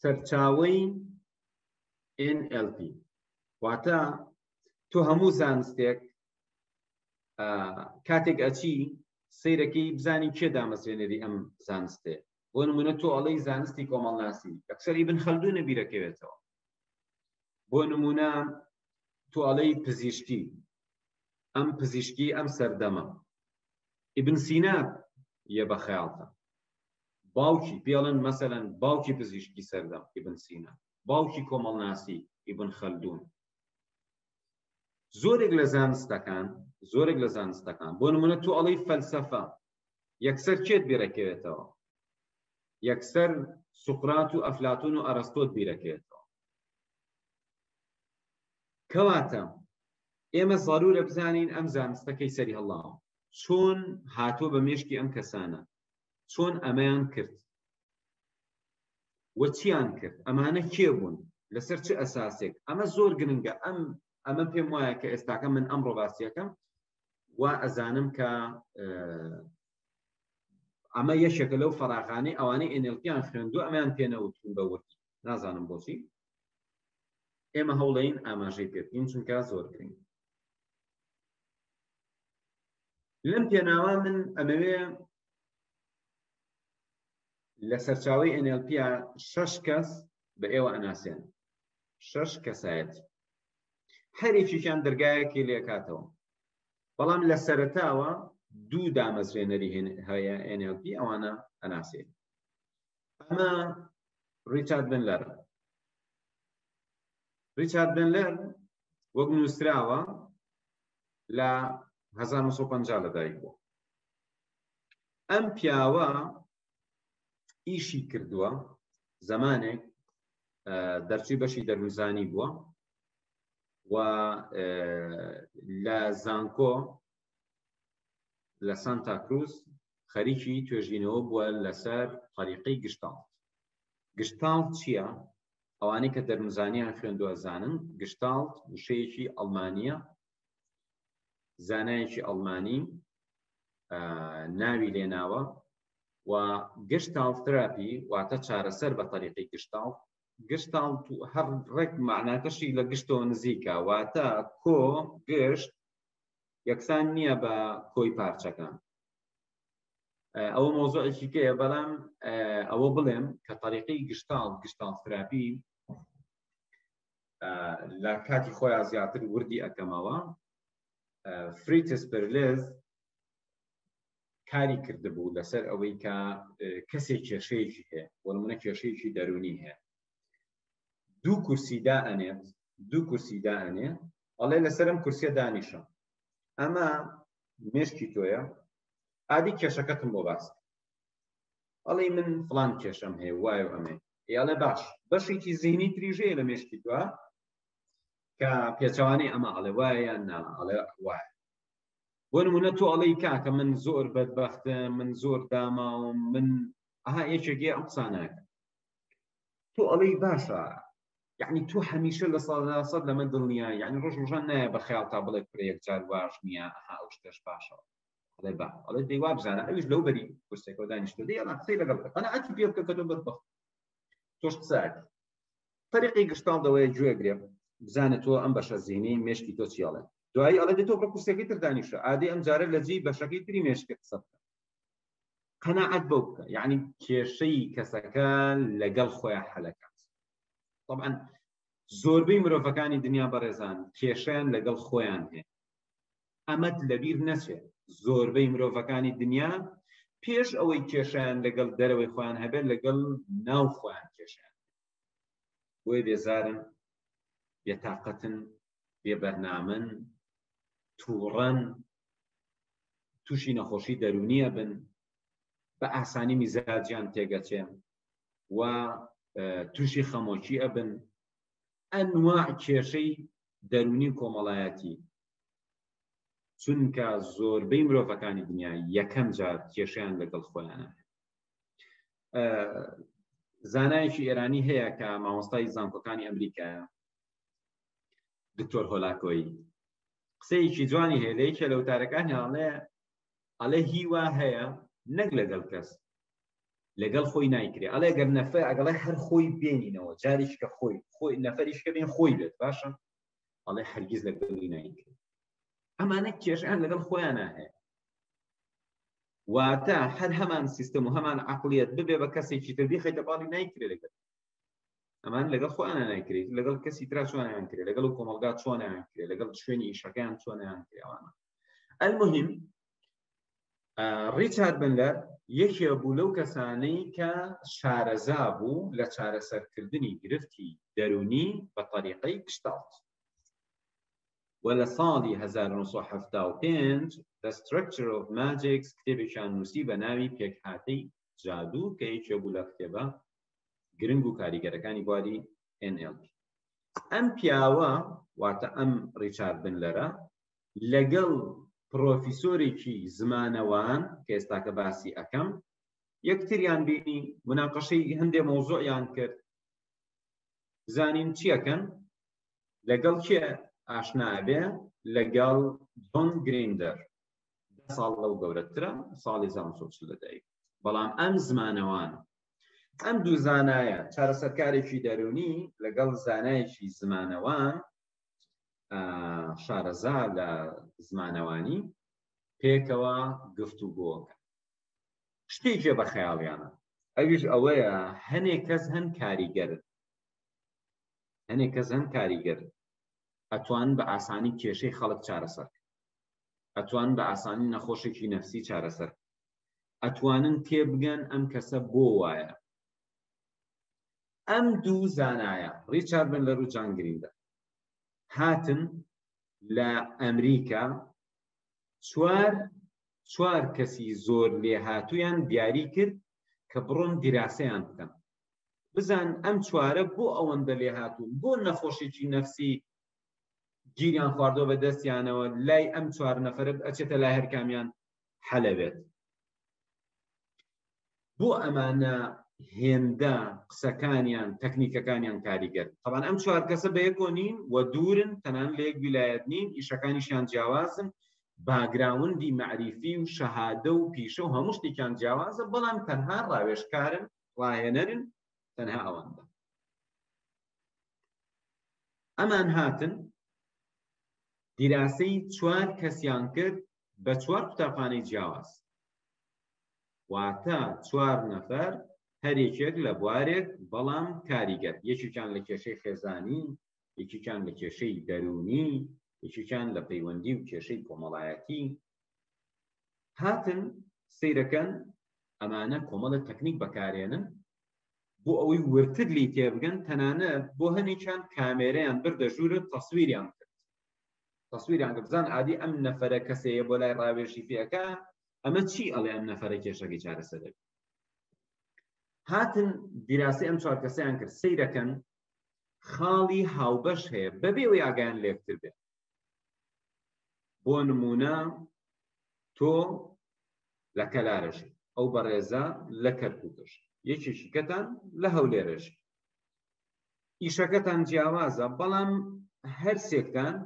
سەرچاوەی NLP واتە تۆ هەموو زانستێک کاتێک ئەچی سەیرەکەی بزانی کێ دامەزرێنەری ئەم زانستێ. بۆ نمونە تۆ ئەڵەی زانستی کۆمەڵناسی ئەکسەر ئیبن خەلدونە بیرەکەوێتەوە. بۆ نمونە تۆ ئەڵەی پزیشکی، ئەم پزیشکی ئەم سەردەمە ئیبن سینا یە بە خەیاڵتە. باوکی پێڵن مەسەلەن باوکی پزیشکی سەردەم ئیبن سینا، باوکی کۆمەڵناسی ئیبن خەلدون. زۆرێک لە زانستەکان بۆ نمونە تۆ ئەڵەی فەلسەفە یەکسەر کێت بیرەکەوێتەوە؟ یەکسەر سوقرات و ئەفلاتون و ئەرەستۆت بیرەکەوێتەوە. کەواتە ئێمە ضرورە بزانین ئەم زانستەکەی سەری هەڵاوە چۆن هاتۆ بە مێشکی ئەم کەسانە، چۆن ئەمەیان کرد وە چیان کرد، ئەمانە کێ بوون، لەسەر چه ئەساسێک. ئەمە زۆر گرنگە. ئەمە پێم وایە کە ئێستاکە من ئەمڕۆ باسیەکەم وا ئەزانم کە ئەمە یەشێکە لەو فەراغانەی ئەوانەی NLPیان خوێندووە ئەمەیان پێنەوتون بە وردی. نازانم بۆچی. ئێمە هەوڵەین ئاماژەی پێ بکەین چونکە زۆر گرنگ. لەم پێناوە من ئەمەوێ لە سەرچاوەی NLP 6 کەس بە ئێوە ئەناسێن. 6 کەسایەت. هەرێکیان دەرگایەکی لێکاتەوە. بەڵام لە سەرەتاوە 2 دامەزرێنەری هەیە NLP ئەوانە ئەناسێن. ئەمە ریچارد بنلەر. ریچارد بنلەر وەک نووسراوە لە 1950 لەدایک بووە. ئەم پیاوە ئیشی کردووە زمانێک دەرچووی بەشی دەرونزانی بووە و لە زانکۆ لە سانتا کروز خەریکی توێژینەوە بووە لەسەر طریقەی گشتاڵت. گشتاڵت چییە؟ ئەوانەی کە دەرونزانیان خوێندووە زانن گشتاڵت وشەیەکی ئەڵمانیە، زانایەکی ئەڵمانی ناوی لێناوە و گشتاڵت تراپی واتە چارەسەر بە طریقەی گشتاڵت. گشتاڵت هەر ڕێک معناتەشی لە گشتەوە نزیکە واتە کۆ گشت یەکسان نییە بە کۆی پارچەکان. ئەوە مۆزوعێکی کەیە بەڵام ئەوە بڵێم کە طریقەی گشتاڵت تراپی لە کاتی خۆیان زیاتر وردی ئەکەمەوە. فریتس پرلز کاری کردبوو لەسەر ئەوەی کە کەسێک کێشەیەکی هەیە، بۆ نمونە کێشەیەکی دەرونی هەیە، 2 کورسی دائەنێت ئەڵێ لەسەر ئەم کورسیە دانیشە، ئەمە مێشکی تۆیە، ئادی کێشەکەتم بۆ باس ئەڵێ من فڵان کێشەم هەیە وایە ئەمێ ئێڵێ باش بەشێکی زیهنی تریژەیە لە مێشکی توە کە پێچەوانەی ئەمە ئەڵێ وایە یان نا ئەڵێ وایە. بۆ نمونە تۆ ئەڵێی کاکە من زۆر بەدبەختم، من زۆر داماوم، من یەکێکی ئەم قسانەکە. تۆ ئەڵێی باشە، یعنی تۆ هەمیشە لە 100% لەمە دڵنیە، یعنی ڕۆژان نایە بە خەیاڵ تا بڵێ پرە یەکجار باش نییە ئەو شتەش باشە. ئەڵێ با ئەڵێ دەی وا بزانە ئەویش لەو بەری کورسێکەوە دانیشتووە دەی ئەڵێ قسەی لەگەڵ بکە قەناعەتی پێ بکە کە تۆ بەدبەخت تۆش قسەکە. طریقی گشتاڵدەوەیە گوێگرێ بزانە تۆ ئەم بەشە زیهنی مێشکی تۆ چیاڵێ. دوایی ئەڵێ تۆ بە کورسەکەی تر دانیشە، ئادی ئەم جارە لە جێی بەشەکەی تری مێشکە قسە بکە. قەناعەت بەو بکە، یعنی کێشەی کەسەکە لەگەڵ خۆیان حەلەکات. طبعا زۆربەی مرۆڤەکانی دنیا بەڕێزان کێشەیان لەگەڵ خۆیان هەیە. ئەمەد لەبیر نەچێت. زۆربەی مرۆڤەکانی دنیا پێش ئەوەی کێشیان لەگەڵ دەرەوەی خۆیان هەبێت لەگەڵ ناو خۆیان کێشیان. بۆیە بێزارن، بێتاقەتن، بێبەرنامەن، تووڕەن، تووشی نەخۆشی دەرونیە بن، بە ئاسانی میزاجیان تێگەچێن و تووشی خەمۆکی ئەبن. ئەنواع کێشەی دەرونی کۆمەڵایەتی، چونکە زۆربەی مرۆڤەکانی دنیا یەکەم جار کێشیان لەگەڵ خۆیانە. زانایەکی ئێرانی هەیە کە مامۆستای زانکۆکانی ئەمریکایە، دکتۆر هۆلاکۆیی، قسەیەکی جوانی هەیە لە یەکێ لە وتارەکانی ئەڵێ هیوا هەیە نەک لەگەڵ کەس، لەگەڵ خۆی نایکرێ ئەڵێ ئەگەر نەفەر ئەگەڵێ هەر خۆی بێنینەوە جاریش کە خۆی نەفەریشکە بێن خۆی بێت باشە ئەڵێ هەرگیز لەگەڵی نایکرێت ئەمانە کێشیان لەگەڵ خۆیانە هەیە واتە هەر هەمان سیستم و هەمان عەقڵیەت ببێ بە کەسێکی تر بیخەیتە باڵی نایکرێت لەگەڵ ئەمان لەگەڵ خۆیانە نایکرێت لەگەڵ کەسی ترا چۆنیان کرێت لەگەڵ کۆمەڵگا چۆنیان کرێت لەگەڵ شوێنی ئیشەکەیان چۆنیان کرێوانە المهم ریچارد بندلەر یەکێ بوو لەو کەسانەی کە شارەزا بوو لە چارەسەرکردنی گرفتی دەرونی بە طریقەی گشتاڵت و لە ساڵی 1975 The Structure of Magic کتێبێکیان نووسی بە ناوی پێکهاتەی جادوو کە یەکێ بوو لە کتێبە گرنگ و کاریگەرەکانی بواری NLP ئەم پیاوە واتە ئەم ریچارد بندلەرە لەگەڵ پرۆفیسۆرێکی زمانەوان کە ئێستاکە باسی ئەەکەم یەکتریان بینی مناقەشەی هەندێک مۆزوعیان کرد زانین چیەکەن لەگەڵ کێ ئاشنابێ لەگەڵ جۆن گریندەر 10 ساڵ لەو گەورەترە ساڵی 1940 بەڵام ئەم زمانەوان ئەم دوو زانایە چارەسەرکارێکی دەرونی لەگەڵ زانایەکی زمانەوان شارەزا لە زمانەوانی پێکەوە گفتوگۆکە شتێکێ بە خەیاڵیانە ئەویش ئەوەیە هەنێک کەس هەن کاریگەر ئەتوان بە ئاسانی کێشەی خەڵک چارەسەر ئەتوان بە ئاسانی نەخۆشێکی نەفسی چارەسەر ئەتوانن تێبگەن ئەم کەسە بۆ وایە ئەم دوو زانایە ریچارد بندلەر و جان گریندەر هاتن لە ئەمریکا چوار کەسی زۆر لێهاتوویان دیاری کرد کە بڕۆن دیراسەیان بکەن بزان ئەم چوارە بۆ ئەوەندە لێهاتوون بۆ نەخۆشێکی نەفسی گیریان خواردۆ بە دەستیانەوە لای ئەم چوار نەفرە ئەچێتە لای هەر کامیان حەلەبێت بۆ ئەمانە هێندە قسەکانیان تەکنیکەکانیان کاریگەر طبعا ئەم چوار کەسە بە یەکۆ نین و دوورن تەنان لە یەک ویلایەت نین ئیشەکانیشیان جیاوازن باگراوندی معریفی و شەهادە و پیشە و هەموو شتێکیان جیاوازە بەڵام تەنها ڕاوێژکارن ڕاهێنەرن تەنها ئەوەندە ئەمان هاتن دیراسەی چوار کەسیان کرد بە چوار قوتابخانەی جیاواز واتە چوار نەفەر هەرێکێک لە بوارێک بەڵام کاریگەر یەکێکیان لە کێشەی خێزانی یەکێکیان لە کێشەی دەرونی یەکێکیان لە پەیوەندی و کێشەی کۆمەڵایەتی هاتن سەیرەکەن ئەمانە کۆمەڵە تەکنیک بەکارێنن بۆ ئەوەی ورتر لی تێبگەن تەنانەت بۆ هەنێکیان کامێرەیان بردە ژوورە تەسویریان کرد بزان عادی ئەم نەفەرە کەسەیە بۆ لای ڕاوێژی پێەکە ئەمە چی ئەڵێ ئەم نەفەرە کێشەکەی چارەسەر دەبێت هاتن دیراسی ئەم چوار کەسەیان کرد سەیرەکەن خاڵی هاوبەش هەیە بەبێ ئەوەی ئاگایان لێکتر بێت بۆ نمونە تۆ لە کەلارەشی ئەو بەڕێزە لە کەرکووکەش یەکێکی کەتان لە هەولێرەشی ئیشەکەتان جیاوازە بەڵام هەر سێکتان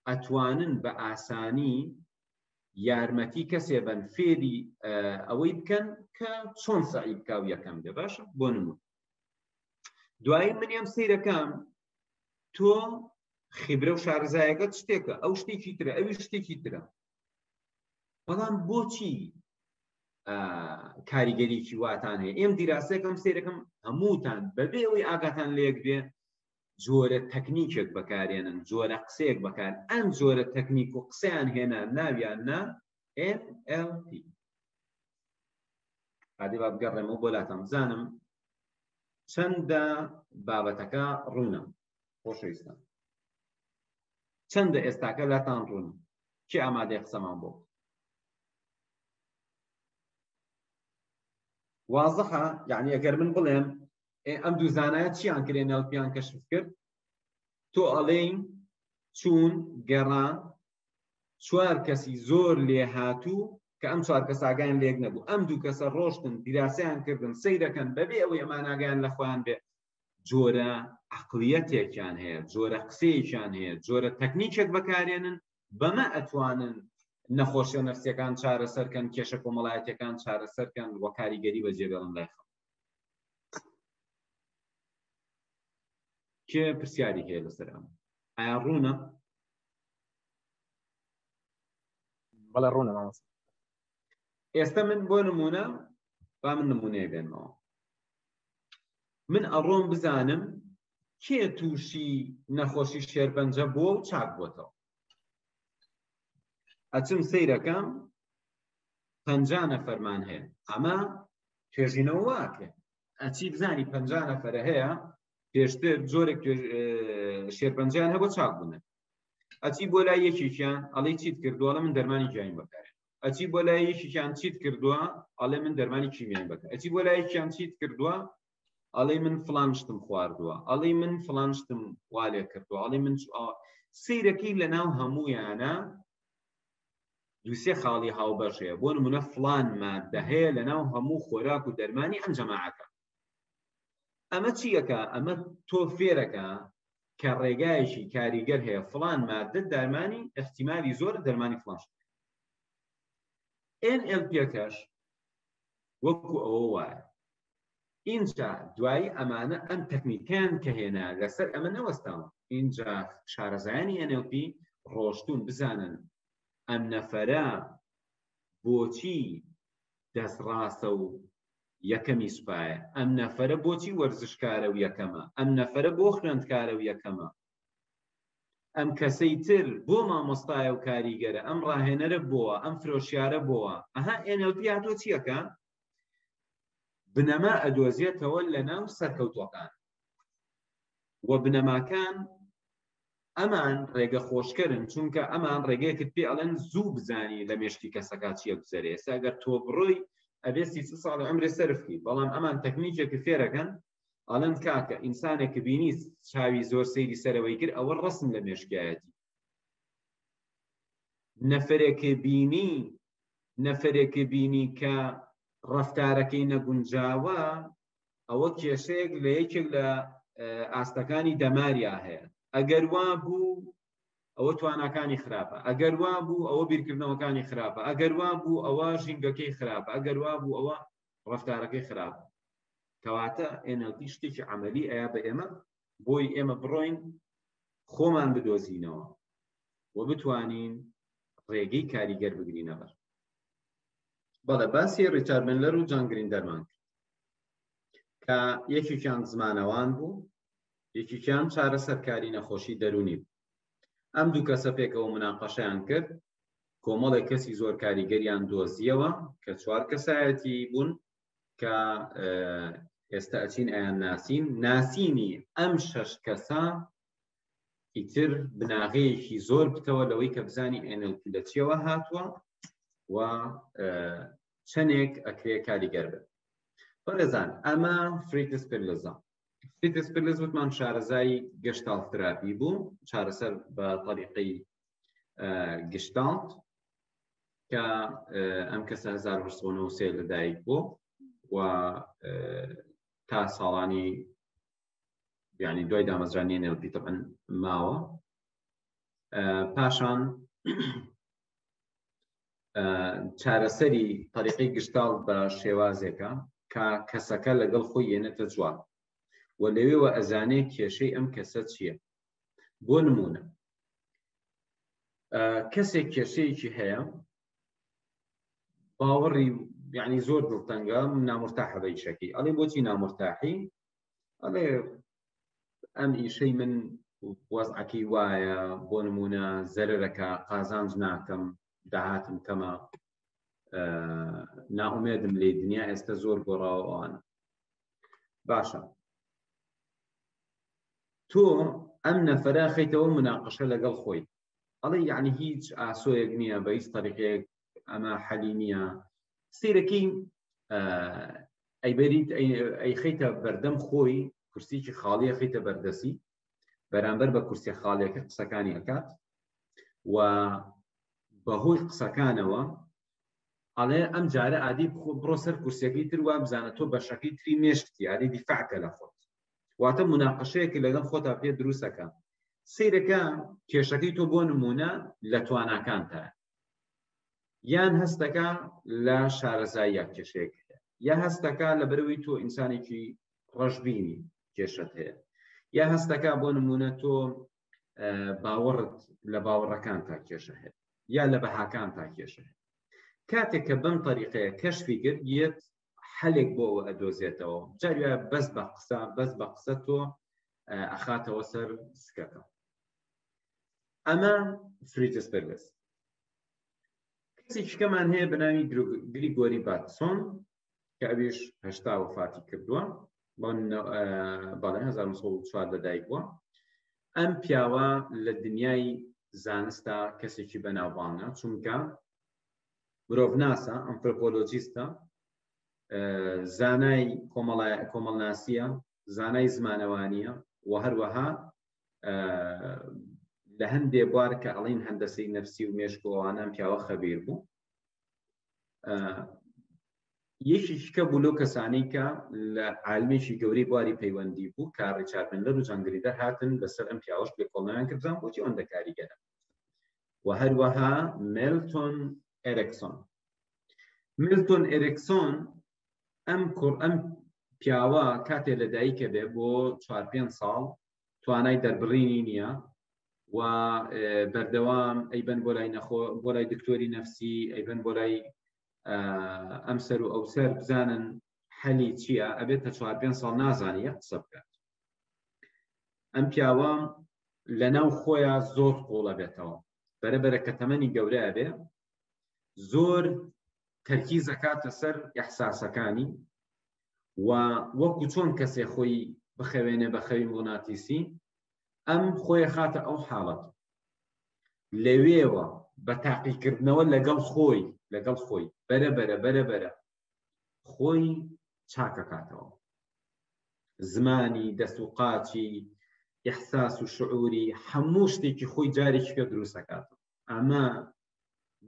ئەتوانن بە ئاسانی یارمەتی کەسێ بن فێری ئەوەی بکەن کە چۆن سەعی بکە و یەکەم دێ باشە بۆ نمونە دوایی منیام سەیرەکەم تۆ خیبرە و شارەزایەکەت شتێکە ئەو شتێکی ترە ئەوی شتێکی ترە بەڵام بۆچی کاریگەریکی واتان هەیە ئێم دیراسەکەم سەیرەکەم هەمووتان بەبێ ئەوەی ئاگاتان لێک بێ جۆرە تەکنیکێک بەکارێنن جۆرە قسەیەک بەکار ئەم جۆرە تەکنیک و قسەیان هێنا ناویان نا NLP عادی با بگەڕێمەوە بۆ لاتان بزانم چەندە بابەتەکە ڕوونە خۆشەویستان چەندە ئێستاکە لاتان ڕوونە کێ ئامادەی قسەمان بۆ واضحە یعنی ئەگەر من بڵێم ئەم دوو زانایە چیان کرد NLPیان کەشف کرد تۆ ئەڵێین چوون گەڕان چوار کەسی زۆر لێهاتوو کە ئەم چوار کەس ئاگایان لێک نەبوو ئەم دوو کەسە ڕۆشتن دیراسەیان کردن سەیرەکەن بەبێ ئەوەی ئەمان ئاگایان لە خۆیان بێ جۆرە عەقڵیەتێکیان هەیە جۆرە قسەیەکیان هەیە جۆرە تەکنیکێک بەکارێنن بەمە ئەتوانن نەخۆشیە نەفسیەکان چارەسەرکەن، کێشە کۆمەڵایەتیەکان چارەسەرکەن وە کاریگەری بەجێبێڵن لای خەڵک. کێ پرسیاری هەیە لەسەر ئەم؟ ئایا ڕوونە؟ بەڵێ ڕوونە مامۆستا. ئێستا من بۆ نمونە با من نمونەیە بێنمەوە. من ئەڕۆم بزانم کێ تووشی نەخۆشی شێرپەنجە بووە و چاک بووەتەوە. ئەچم سەیرەکەم 50 نەفەرمان هەیە، ئەمە توێژینەوە واکە. ئەچی بزانی 50 نەفەرە هەیە پێشتر جۆرێک شێرپەنجیان هەبوو چاک بوونە. ئەچی بۆ لای یەکێکیان ئەڵێ چیت کردووە، ئەڵێ من دەرمانی گیانی بەکارێن. ئەچی بۆ لای یەکێکیان چیت کردووە، ئەڵێ من دەرمانی کیمیایی بەکار. ئەچی بۆ لای یەکێکیان چیت کردووە، ئەڵێ من فڵان شتم خواردووە، ئەڵێ من فڵان شتم وا لێ کردووە، ئەڵێ من سەیرەکەی لەناو هەموویانە دووسێ خاڵی هاوبەشەیە. بۆ نمونە فڵان ماددە هەیە لەناو هەموو خۆراک و دەرمانی ئەم جەماعەکە. ئەمە چیەکە؟ ئەمە تۆ فێرەکە کە ڕێگایەکی کاریگەر هەیە فڵان ماددە دەرمانی احتیمالی زۆر دەرمانی فڵان شت. NLP-کەش وەکو ئەوە وایە. اینجا دوایی ئەمانە ئەم تەکنیکیان کە هێنا لەسەر ئەمە نەوەستاوە. اینجا شارەزایانی NLP ڕۆشتون بزانن ئەم نەفەرە بۆچی دەستڕاستە و یەکەمی سوپایە، ئەم نەفەرە بۆچی وەرزشکارە و یەکەمە، ئەم نەفەرە بۆ خوێندکارە و یەکەمە، ئەم کەسەی تر بۆ مامۆستایە و کاریگەرە، ئەم ڕاهێنەرە بۆوە، ئەم فرۆشیارە بۆوە. ئەها NLP هاتۆ چیەکە؟ بنەما ئەدۆزیێتەوە لەناو سەرکەوتوەکان و بنەماکان ئەمان ڕێگە خۆشکەرن، چونکە ئەمان ڕێگەیەکت پێ ئەڵێن زوو بزانی لە مێشکی کەسەکە چیە بزەرێ. ئێستا ئەگەر تۆ بڕۆی ئەبێ 30 ساڵی عمرێ سەرفکی، بەڵام ئەمان تەکنیکێکی فێرەکەن ئەڵێن کاکە ئینسانێک بینی چاوی زۆر سەیری سەرەوەی کرد ئەوە ڕەسم لە مێشکایەتی. نەفەرێکی بینی کە ڕەفتارەکەی نەگونجاوە ئەوە کێشەیەک لە یەکێک لە ئاستەکانی دەماریا هەیە. ئەگەر وا بوو ئەوە تواناکانی خراپە، ئەگەر وا بوو ئەوە بیرکردنەوەکانی خراپە، ئەگەر وا بوو ئەوە ژینگەکەی خراپە، ئەگەر وا بوو ئەوە ڕەفتارەکەی خراپە. کەواتە NLP شتێکی عەمەلی ئەیە بە ئێمە بۆی ئێمە بڕۆین خۆمان بدۆزینەوە و بتوانین ڕێگەی کاریگەر بگرینە بەر. بەڵێ باسی ڕیچارد بێنلەر و جان گریندەرمان کرد کە یەکێکیان زمانەوان بوو، یەکێکیان چارەسەرکاری نەخۆشی دەرونی بوو. ئەم دوو کەسە پێکەوە مناقەشەیان کرد، کۆمەڵێک کەسی زۆر کاریگەریان دۆزیەوە کە 4 کەسایەتی بوون کە ئێستا ئەچین ئەیان ناسینی ئەم 6 کەسە ئیتر بناغەیەکی زۆر بتەوە لەوەی کە بزانی NLP لە چیەوە هاتووە و چەندێک ئەکرێ کاریگەر بێت. بەڕێزان ئەمە فریتس پێرلزە. فریتس پێرلز وتمان شارەزای گەشتاڵت تراپی بوو، چارەسەر بە طریقەی گشتاڵت کە ئەم کەسە 1993 لەدایک بوو و تا ساڵانی یعنی دوای دامەزرانی NLP طبعاً ماوە. پاشان چارەسەری طریقەی گشتاڵ بە شێوازێکە کە کەسەکە لەگەڵ خۆی یێنێتە جوان و لەوێوە ئەزانێ کێشەی ئەم کەسە چییە. بۆ نمونە کەسێک کێشەیەکی هەیە باوەڕی یعنی زۆر دڵتەنگە نامرتاحە بە ئیشەکەی، ئەڵێ بۆچی نامرتاحی؟ ئەڵێ ئەم ئیشەی من وەزعەکەی وایە، بۆ نمونە زەرەرەکە، قازانج ناکەم، داهاتم کەمە، ناومێدم لێ، دنیا ئێستا زۆر گۆڕاوەوانە. باشە تۆ ئەم نەفەرە خەیتەوە مناقەشە لەگەڵ خۆی، ئەڵێ یعنی هیچ ئاسۆیەک نییە، بە هیچ طریقەیەک ئەمە حەلی نییە. سیرەکەی ئەیبەریت ئەی خەیتە بەردەم خۆی، کورسیکی خاڵیە خەیتە بەردەسی، بەرامبەر بە کورسی خاڵیەکە قسەکانی ئەکات و بەهۆی قسەکانەوە ئەڵێ ئەم جارە ئادی بڕۆ سەر کورسەکەی تر وا بزانە تۆ بەشەکەی تری مێشتی، ئادی دیفاعکە لە خۆت، واتە مناقەشەیەکی لەگەڵ خۆتا پێ دروستەکە. سیرەکە کێشەکەی تۆ بۆ نمونە لە تواناکانتە، یان هەستەکە لە شارەزاییە کێشەیەک هەیە، یا هەستەکە لە بەرەوەی تۆ ئینسانێکی ڕەشبینی کێشت هەیە، یا هەستەکە بۆ نمونە تۆ باوەڕت لە باوەڕەکان تا کێشە هەیە، یا لە بەهاکان تا کێشە هەیە. کاتێک کە بەم طریقەیە کەشفی کرد یەت حەلێک بۆ ئەوە ئەدۆزێتەوە، جاری بەس بە قسە تۆ ئەخاتەوە سەر سکەکە. ئەمە فریتز پەرلس. کەسێکی کەمان هەیە بەناوی گریگۆری باتسۆن کە ئەویش هەشتا وفاتی کردووە، بەڵێ 1940 لەدایک بووە. ئەم پیاوە لە دنیای زانستا کەسێکی بەناوبانگە، چونکە مرۆڤناسە، ئەنتروپۆلۆجیستە، زانای کۆمەڵناسیە، زانای زمانەوانیە و هەروەها لە هەندێک بوار کە ئەڵین هەندەسەی نەفسی و مێشکۆوانە پیاوە خەبیر بوو. یەکێکە بوو لەو کەسانەی کە لە عالمێکی گەورەی بواری پەیوەندی بوو کە ڕیچارد مندلەر و جان گریندەر هاتن بەسەر ئەم پیاوەش لێکۆڵنەوەیان کردن بۆچی ئەوەندە کاریگەرە. و هەروەها میلتۆن ئێریکسۆن. میلتۆن ئێریکسۆن ئەم پیاوە کاتێ لەدایکە بێ بۆ 4-5 ساڵ توانای دەربڕینی نییە و بەردەوام ئەیبەن بۆ لای دکتۆری نەفسی، ئەیبەن بۆ لای ئەم سەر و ئەو سەر بزانن حەلی چییە، ئەبێتە 4-5 ساڵ نازانی یە قسە بکات. ئەم پیاوە لەناو خۆیان زۆر قوڵە بێتەوە، بەرەبەرە کە تەمەنی گەورەیە بێ، زۆر تەرکیز دەکاتە سەر ئەحساسەکانی و وەکو چۆن کەسێ خۆی بخەوێنێ بە خەوی مۆناتیسی، ئەم خۆی خاتە ئەو حاڵەت لەوێوە بە تاقیکردنەوە لەگەڵ خۆی بەرەبەرە خۆی چاکەکاتەوە، زمانی دەست و قاچی ئیحساس و شعوری هەموو شتێکی خۆی جارێکیکە دروستەکاتەوە. ئەمە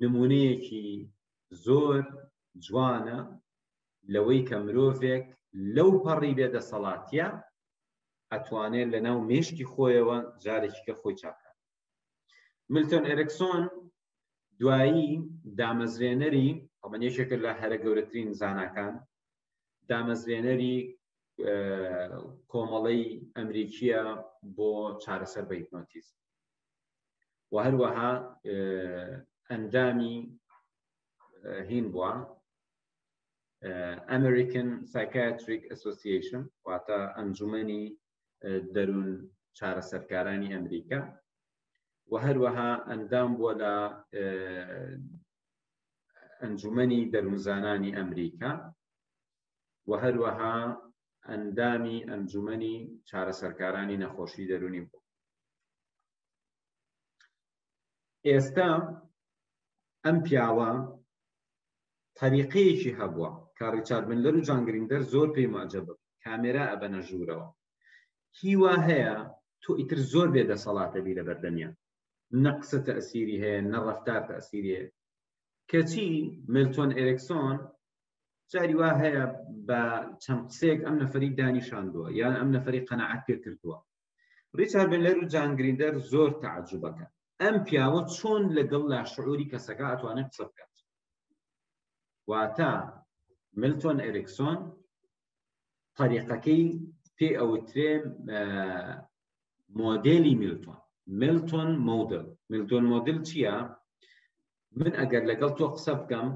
نمونەیەکی زۆر جوانە لەوەی کە مرۆڤێک لەو پەڕی بێدەسەڵاتیە ئەتوانێت لەناو مێشکی خۆیەوە جارێکیکە خۆی چاکات. میلتۆن ئێریکسۆن دوایی دامەزرێنەری، ئەمە یەکێکە لە هەرە گەورەترین زاناکان، دامەزرێنەری کۆمەڵەی ئەمریکیە بۆ چارەسەر بە هیپنۆتیزم و هەروەها ئەندامی هین بووە American Psychiatric Association، واتە ئەنجومەنی دەروون چارەسەرکارانی ئەمریکا، و هەروەها ئەندام بووە لە ئەنجومەنی دەروونزانانی ئەمریکا و هەروەها ئەندامی ئەنجومەنی چارەسەرکارانی نەخۆشی دەرونی بوو. ئێستا ئەم پیاوە طریقەیەکی هەبووە کە ڕیچارد مندلەر و جان گریندەر زۆر پێی معجەبە، کامێرا ئەبەنە ژوورەوە، هیوا هەیە تۆ ئیتر زۆر بێدەسەڵاتە بی لە بەردەمیە، نە قسە تەئسیری هەیە نە ڕەفتار تەئسیری هەیە. کەچی میلتۆن ئێریکسۆن جاری وا هەیە بە چەند قسەیەک ئەم نەفەری دانیشاندووە یان ئەم نەفەری قەنەعەت پێ کردووە. ریچارد مندلەر و جان گریندەر زۆر تەعەجوبەکە ئەم پیاوە چۆن لەگەڵ لاشعوری کەسەکە ئەتوانێت قسە بکات. واتە میلتۆن ئێریکسۆن طریقەکەی پێ ئەوترێ مۆدێلی میلتۆن مۆدل. میلتۆن مۆدل چییە؟ من ئەگەر لەگەڵ تۆ قسە بکەم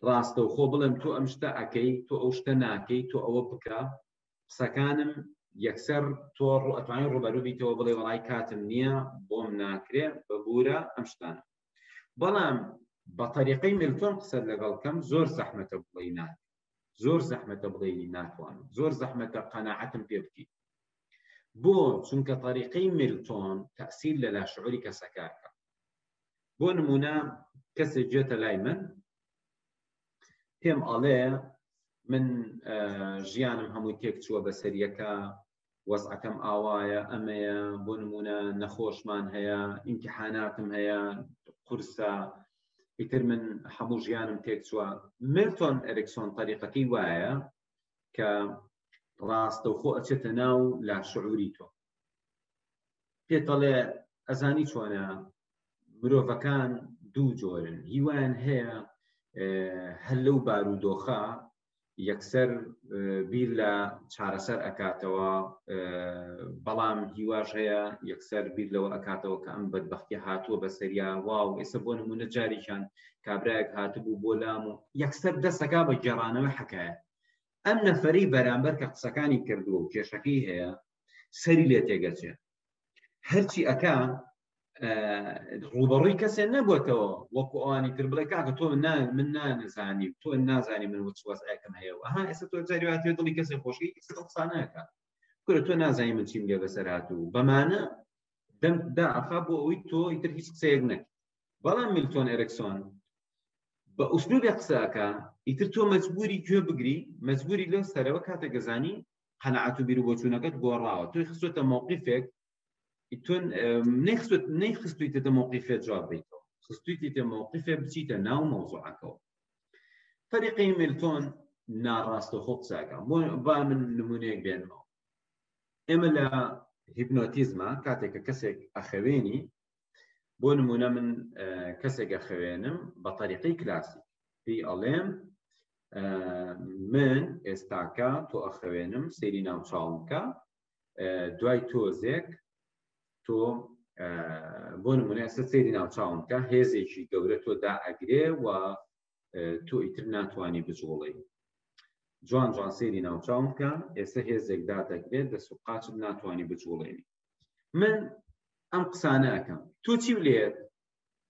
ڕاستە و خۆ بڵێم تۆ ئەم شتە ئەکەی، تۆ ئەو شتە ناکەی، تۆ ئەوە بکە، قسەکانم یەکسەر تۆ ئەتوانێت ڕوبەرۆ بیتەوە بڵێ وەڵای کاتم نییە بۆم ناکرێ بەبوورە ئەم شتانە. بەڵام بە طریقەی میلتۆن قسەت لەگەڵ کەم زۆر زەحمەتە بڵێی ناکە، زۆر زەحمەتە بڵێی ناتوانم، زۆر زەحمەتە قەناعەتم پێ بکەیت. بۆ چونکە طریقەی میلتۆن تەئسیر لە لاشعوری کەسەکەکە. بۆ نمونە کەسێک جێتە لای من پێم ئەڵێ من ژیانم هەمووی تێک چووە بەسەریەکە، وەزعەکەم ئاوایە، ئەمەیە، بۆ نمونە نەخۆشمان هەیە، ئیمتیحاناتم هەیە، قورسە، ئیتر من هەموو ژیانم تێک چووە. میلتۆن ئێریکسۆن طریقەکەی وایە کە ڕاستەوخۆ ئەچێتە ناو لاشعوری تۆ، پێت دەڵێ ئەزانی چۆنە مرۆڤەکان دوو جۆرن هیوایان هەیە هەر لەو بارودۆخە یەکسەر بیر لە چارەسەر ئەکاتەوە بەڵام هیواش هەیە یەکسەر بیر لەوە ئەکاتەوە کە ئەم بەدبەختی هاتووە بەسەریا واو ئێستا بۆ نمونە جاریشان کابرایەک هاتبوو بۆ لام و یەکسەر دەستەکا بە گێڕانەوە حەکایە ئەم نەفەری بەرامبەر کە قسەکانی کردووە و کێشەکەی هەیە سەری لێ تێگەچێت هەرچی ئەکا ڕوبەڕووی کەسێ نەبووتەوە وەکو ئەوانی تر بڵێ کاکە تۆ من نازانی تۆ نازانی من وەسعەکەم هەیە ئەها ئێستا تۆ جاری واتێ دڵی کەسێک خۆشی قسانەکە کورە تۆ نازانی من چیم لێ بەسەر هاتوو بەمانە دەم داخا بۆ ئەوەی تۆ ئیتر هیچ قسەیەک نەکەی بەڵام میلتۆن ئێرکسۆن بە ئوسلوبی قسەکە ئیتر تۆ مەجبوری گوێ بگری مەجبوری لەو سەرەوە کاتە گەزانی قەنەعەت و بیر و بۆچوونەکەت گۆڕاوە تۆی خستوتە مووقیفێک تون نەیخستویتە مووقیفێت جواب بیتەوە خستویتە مووقیفێ بچیتە ناو مەوزوعەکەەوە فەریقی میلتۆن ناڕاستەوخۆ قسەکە با من نمونەیەک بێنمەوە ئێمە لە هیپنۆتیزمە کاتێککە کەسێک ئەخەوێنی بۆ نمونە من کەسێک ئەخەوێنم بە طریقی کلاسیک پێی ئەڵێم من ئێستاکە تۆ ئەخەوێنم سەیری ناوچاومکە دوای تۆزێک تۆ بۆ نمونە ئێستا سەیری ناوچاومکە هێزێکی گەورە تۆ دائەگرێ و تۆ ئیتر ناتوانانی بجوڵی جوان جوان سەیری ناوچاومکە ئێستا هێزێک دادەگرێت دەست و قاچت ناتوانانی بجوڵێنی من ئەم قسانە ئەەکەم تۆ چی لێت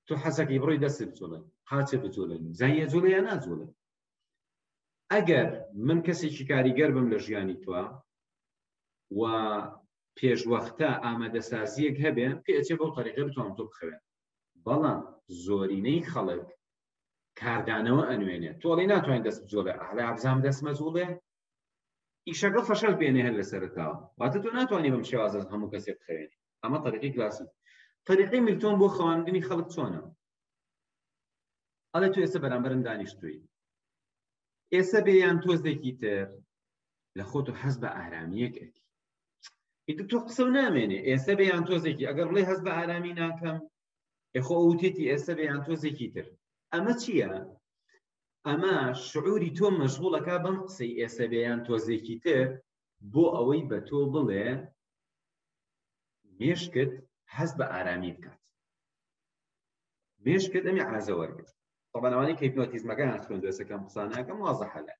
تۆ حەزەکەی بڕۆی دەست بجوڵێ قاچە بجوڵێنی زانیە جوڵێ یا ناجوڵێ ئەگەر من کەسێکی کاریگەر بم لە ژیانی توە و پێشوەختە ئامادەسازیەک هەبێ پێچێ بەو طریقە بتوانم تۆ بخەوێن بەڵام زۆرینەی خەڵک کاردانەوە ئەنوێنێت تۆڵی ناتوانین دەست بجوڵێ ئەحڵی ئابزام دەست مەجوڵێ ئیشەکە فەشەل بێنێ هەر لە سەرەتاوە واتە تۆ ناتوانانی بەم شێوازە هەموو کەسێک بخەوێنی ئەمە طریقی کلاسی طریقی میلتۆن بۆ خەواندنی خەڵک چۆنە ئەڵێ تۆ ئێستا بەرامبەرم دانیشتووی ئێستا بێیان تۆزێکی تر لە خۆت و حەز بە ئارامیەکێکی ئیتر تۆ قسە و نامێنێ ئێستا بێیان تۆزێکی ئەگەر بڵێ هەز بە ئارامی ناکەم ئێخۆ ئەوتێتی ئێستا بێیان تۆزێکی تر ئەمە چییە؟ ئەمە شعوری تۆ مەشغوڵەکە بەم قسەی ئێستا بێیان تۆزێکی تر بۆ ئەوەی بە تۆ بڵێ مێشکت هەز بە ئارامی بکات مێشکت ئەمی عازە وەرگرت طبعاً ئەوانەی کە هیپنۆتیزمەکان خوێندووە ئێستا کەم قسانەکەم وازەحە لە